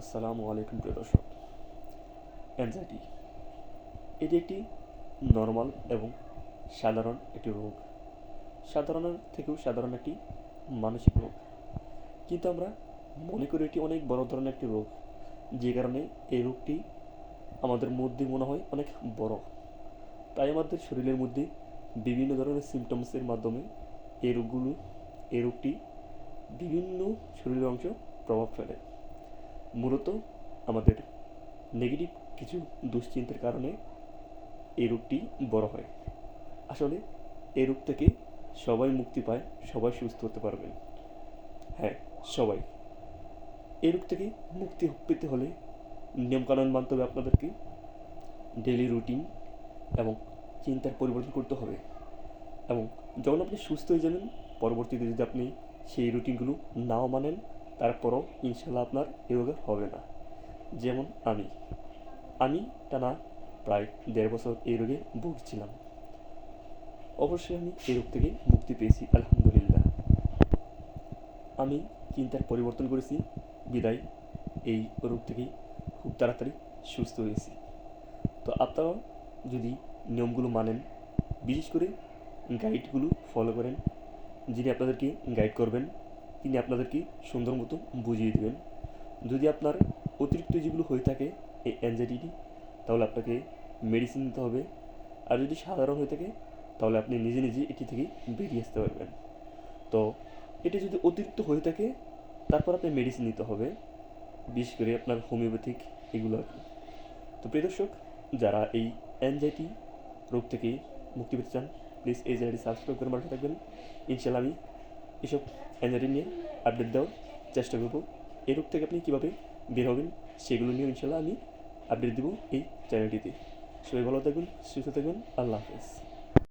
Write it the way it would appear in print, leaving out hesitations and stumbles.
আসসালামু আলাইকুম প্রিয় দর্শক। অ্যাংজাইটি এটি একটি নর্মাল এবং সাধারণ একটি রোগ, সাধারণের থেকেও সাধারণ একটি মানসিক রোগ, কিন্তু আমরা মনে করি এটি অনেক বড় ধরনের একটি রোগ, যে কারণে এই রোগটি আমাদের মধ্যে মনে হয় অনেক বড়। তাই আমাদের শরীরের মধ্যে বিভিন্ন ধরনের সিমটমসের মাধ্যমে এই রোগগুলো এই রোগটি বিভিন্ন শরীরের অংশ প্রভাব ফেলে। মূলত আমাদের নেগেটিভ কিছু দুশ্চিন্তার কারণে এই রোগটি বড় হয়। আসলে এই রোগ থেকে সবাই মুক্তি পায়, সবাই সুস্থ হতে পারবেন। হ্যাঁ, সবাই। এই রোগ থেকে মুক্তি পেতে হলে নিয়মকানুন মানতে হবে আপনাদেরকে, ডেইলি রুটিন এবং চিন্তার পরিবর্তন করতে হবে। এবং যখন আপনি সুস্থ হয়ে যাবেন, পরবর্তীতে যদি আপনি সেই রুটিনগুলো নাও মানেন, তারপরও ইনশাল্লাহ আপনার এই রোগ আর হবে না। যেমন আমি টানা প্রায় ১.৫ বছর এই রোগে ভুগছিলাম। অবশ্যই আমি এই রোগ থেকে মুক্তি পেয়েছি, আলহামদুলিল্লাহ। আমি চিন্তার পরিবর্তন করেছি, বিদায় এই রোগ থেকে খুব তাড়াতাড়ি সুস্থ হয়েছি। তো আপনারাও যদি নিয়মগুলো মানেন, বিশেষ করে গাইডগুলো ফলো করেন, যিনি আপনাদেরকে গাইড করবেন তিনি আপনাদেরকে সুন্দর মতো বুঝিয়ে দেবেন। যদি আপনার অতিরিক্ত যেগুলো হয়ে থাকে এই অ্যাংজাইটি, তাহলে আপনাকে মেডিসিন নিতে হবে। আর যদি সাধারণ হয়ে থাকে, তাহলে আপনি নিজে নিজে এটি থেকে বেরিয়ে আসতে পারবেন। তো এটি যদি অতিরিক্ত হয়ে থাকে, তারপর আপনি মেডিসিন নিতে হবে, বিশেষ করে আপনার হোমিওপ্যাথিক এগুলো আর কি। তো প্রিয় দর্শক, যারা এই অ্যাংজাইটি রোগ থেকে মুক্তি পেতে চান, প্লিজ এই চ্যানেলটি সাবস্ক্রাইব করে পাশে থাকবেন। ইনশাল্লাহ আমি এসব অ্যাংজাইটি নিয়ে আপডেট দেওয়ার চেষ্টা করব। এই রোগ থেকে আপনি কীভাবে বের হবেন সেগুলো নিয়ে ইনশাল্লাহ আমি আপডেট দেবো এই চ্যানেলটিতে। সবাই ভালো থাকবেন, সুস্থ থাকবেন। আল্লাহ হাফেজ।